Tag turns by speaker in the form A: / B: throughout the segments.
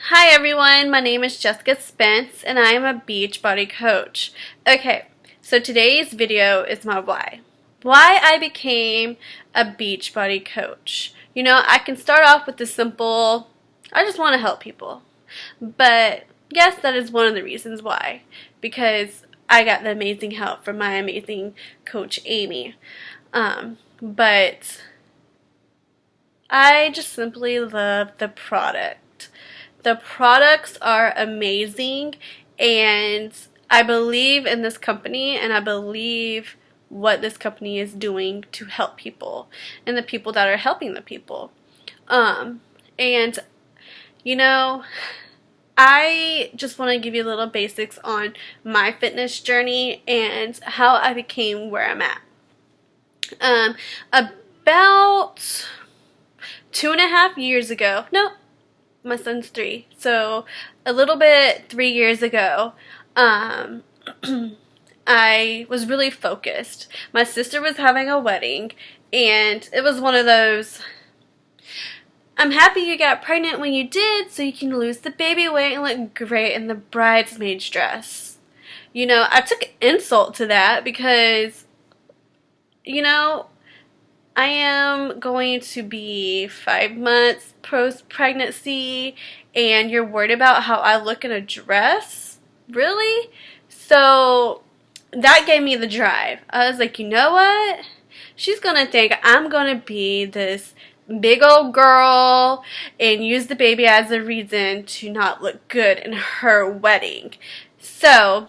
A: Hi everyone, my name is Jessica Spence and I am a Beachbody Coach. Okay, so today's video is my why. Why I became a Beachbody Coach. You know, I can start off with the simple, I just want to help people. But yes, that is one of the reasons why. Because I got the amazing help from my amazing coach Amy. But I just simply love the product. The products are amazing, and I believe in this company, and I believe what this company is doing to help people and the people that are helping the people. And you know, I just want to give you a little basics on my fitness journey and how I became where I'm at. About 2.5 years ago, no, my son's 3, so a little bit 3 years ago, I was really focused. My sister was having a wedding, and it was one of those, I'm happy you got pregnant when you did so you can lose the baby weight and look great in the bridesmaid's dress. You know, I took insult to that because, you know, I am going to be 5 months post-pregnancy, and you're worried about how I look in a dress? Really? So that gave me the drive. I was like, you know what? She's going to think I'm going to be this big old girl and use the baby as a reason to not look good in her wedding. So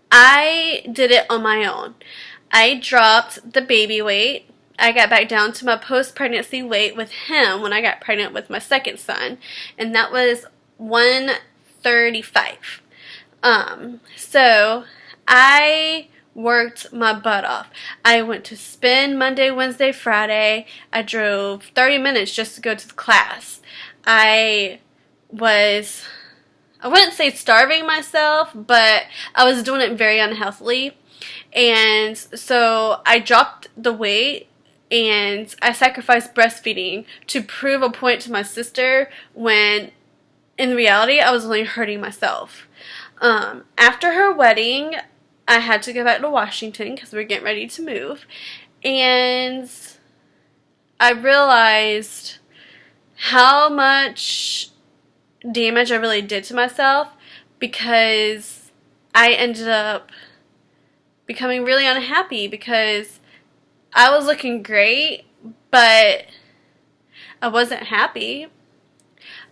A: I did it on my own. I dropped the baby weight. I got back down to my post-pregnancy weight with him when I got pregnant with my second son, and that was 135. So I worked my butt off. I went to spin Monday, Wednesday, Friday. I drove 30 minutes just to go to the class. I wouldn't say starving myself, but I was doing it very unhealthily. And so I dropped the weight, and I sacrificed breastfeeding to prove a point to my sister when in reality I was only hurting myself. After her wedding, I had to go back to Washington because we were getting ready to move, and I realized how much damage I really did to myself because I ended up becoming really unhappy because I was looking great, but I wasn't happy.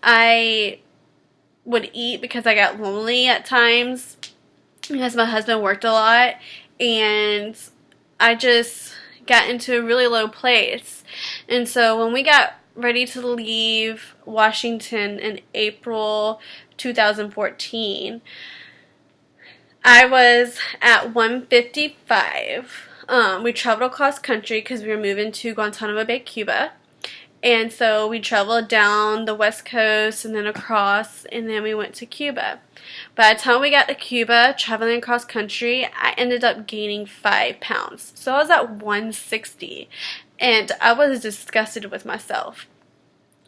A: I would eat because I got lonely at times because my husband worked a lot, and I just got into a really low place. And so when we got ready to leave Washington in April 2014, I was at 155. We traveled across country because we were moving to Guantanamo Bay, Cuba. And so we traveled down the west coast and then across, and then we went to Cuba. By the time we got to Cuba, traveling across country, I ended up gaining 5 pounds. So I was at 160, and I was disgusted with myself.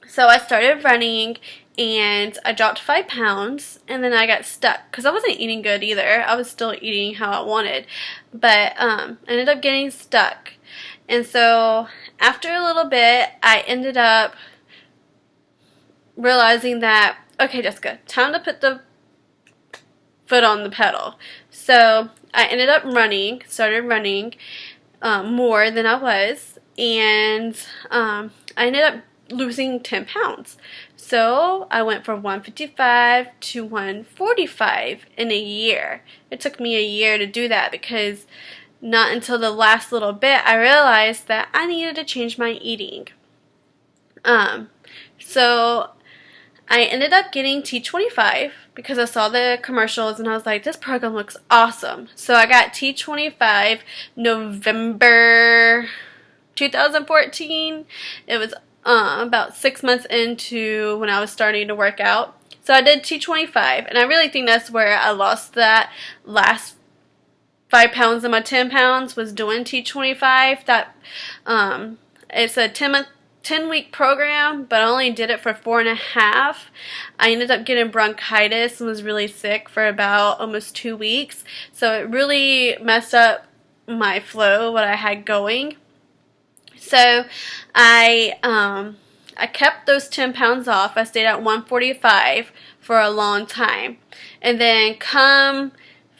A: So I started running, and I dropped 5 pounds, and then I got stuck because I wasn't eating good either. I was still eating how I wanted, but I ended up getting stuck. And so after a little bit, I ended up realizing that, okay, Jessica, time to put the foot on the pedal. So I ended up started running more than I was, and I ended up losing 10 pounds. So I went from 155 to 145 in a year. It took me a year to do that because not until the last little bit I realized that I needed to change my eating. So I ended up getting T25 because I saw the commercials and I was like, this program looks awesome. So I got T25 November 2014. It was about 6 months into when I was starting to work out. So I did T25, and I really think that's where I lost that last 5 pounds of my 10 pounds was doing T25. That it's a 10-month 10-week program, but I only did it for 4.5. I ended up getting bronchitis and was really sick for about almost 2 weeks. So it really messed up my flow, what I had going. So I kept those 10 pounds off. I stayed at 145 for a long time. And then come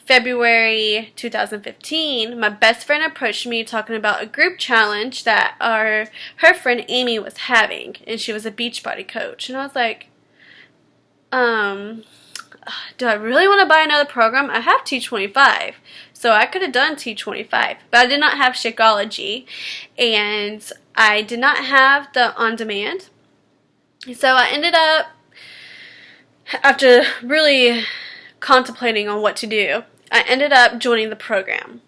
A: February 2015, my best friend approached me talking about a group challenge that her friend Amy was having, and she was a Beachbody coach. And I was like, do I really want to buy another program? I have T25, so I could have done T25, but I did not have Shakeology, and I did not have the on-demand. So I ended up, after really contemplating on what to do, I ended up joining the program.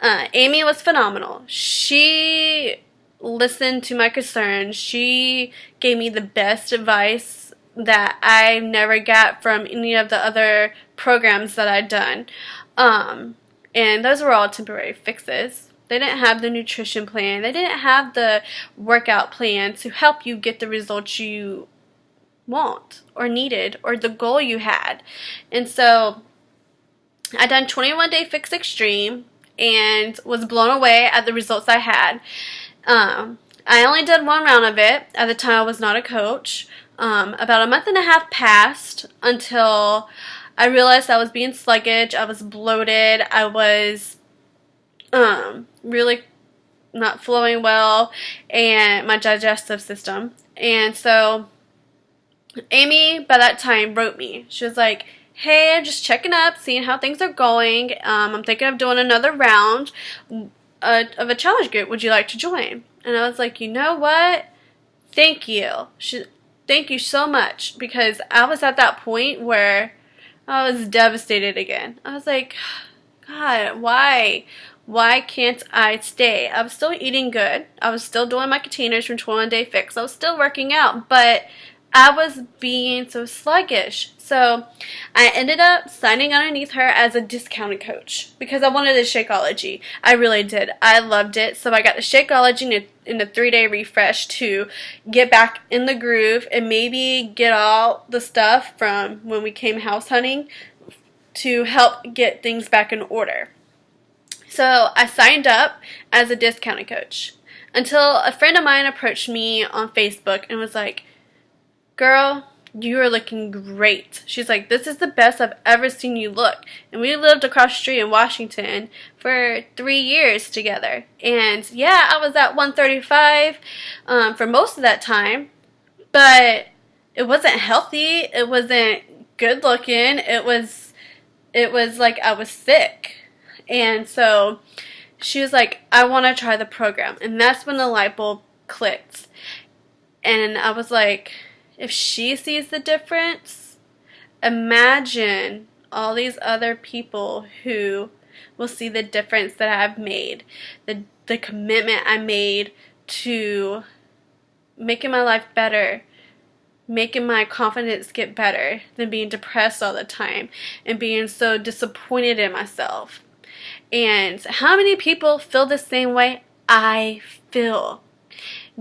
A: Amy was phenomenal. She listened to my concerns. She gave me the best advice that I never got from any of the other programs that I'd done. And those were all temporary fixes. They didn't have the nutrition plan. They didn't have the workout plan to help you get the results you want or needed or the goal you had. And so I done 21 Day Fix Extreme and was blown away at the results I had. I only did one round of it. At the time I was not a coach. About a month and a half passed until I realized I was being sluggish. I was bloated. I was really not flowing well, and my digestive system. And so Amy, by that time, wrote me. She was like, hey, I'm just checking up, seeing how things are going. I'm thinking of doing another round of a challenge group. Would you like to join? And I was like, you know what? Thank you. Thank you so much, because I was at that point where I was devastated again. I was like, God, why? Why can't I stay? I was still eating good. I was still doing my containers from 21 Day Fix. I was still working out, but I was being so sluggish. So I ended up signing underneath her as a discounted coach because I wanted the Shakeology. I really did. I loved it. So I got the Shakeology in a 3-day refresh to get back in the groove and maybe get all the stuff from when we came house hunting to help get things back in order. So I signed up as a discounted coach until a friend of mine approached me on Facebook and was like, girl, you are looking great. She's like, this is the best I've ever seen you look. And we lived across the street in Washington for 3 years together. And yeah, I was at 135 for most of that time. But it wasn't healthy. It wasn't good looking. It was like I was sick. And so she was like, I want to try the program. And that's when the light bulb clicked. And I was like, if she sees the difference, imagine all these other people who will see the difference that I've made, the commitment I made to making my life better, making my confidence get better than being depressed all the time and being so disappointed in myself. And how many people feel the same way I feel?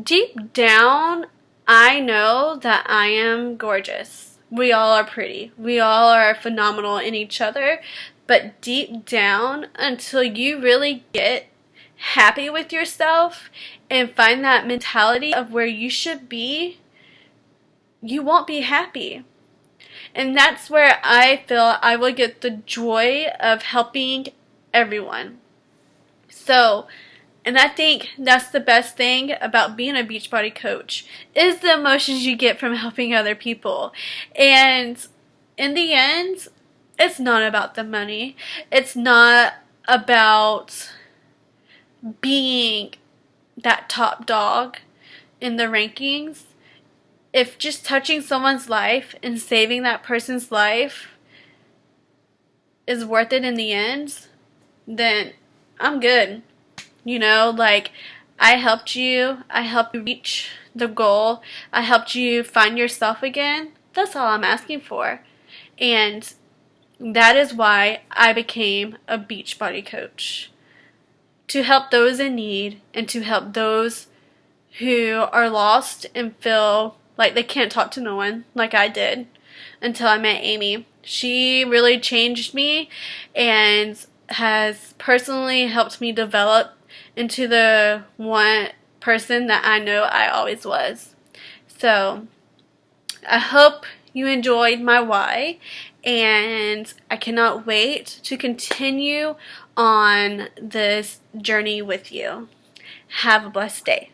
A: Deep down, I know that I am gorgeous. We all are pretty. We all are phenomenal in each other. But deep down, until you really get happy with yourself and find that mentality of where you should be, you won't be happy. And that's where I feel I will get the joy of helping everyone. So, and I think that's the best thing about being a Beachbody coach is the emotions you get from helping other people. And in the end, it's not about the money. It's not about being that top dog in the rankings. If just touching someone's life and saving that person's life is worth it in the end, then I'm good. You know, like, I helped you reach the goal, I helped you find yourself again. That's all I'm asking for. And that is why I became a Beachbody coach. To help those in need and to help those who are lost and feel like they can't talk to no one like I did until I met Amy. She really changed me and has personally helped me develop into the one person that I know I always was. So I hope you enjoyed my why, and I cannot wait to continue on this journey with you. Have a blessed day.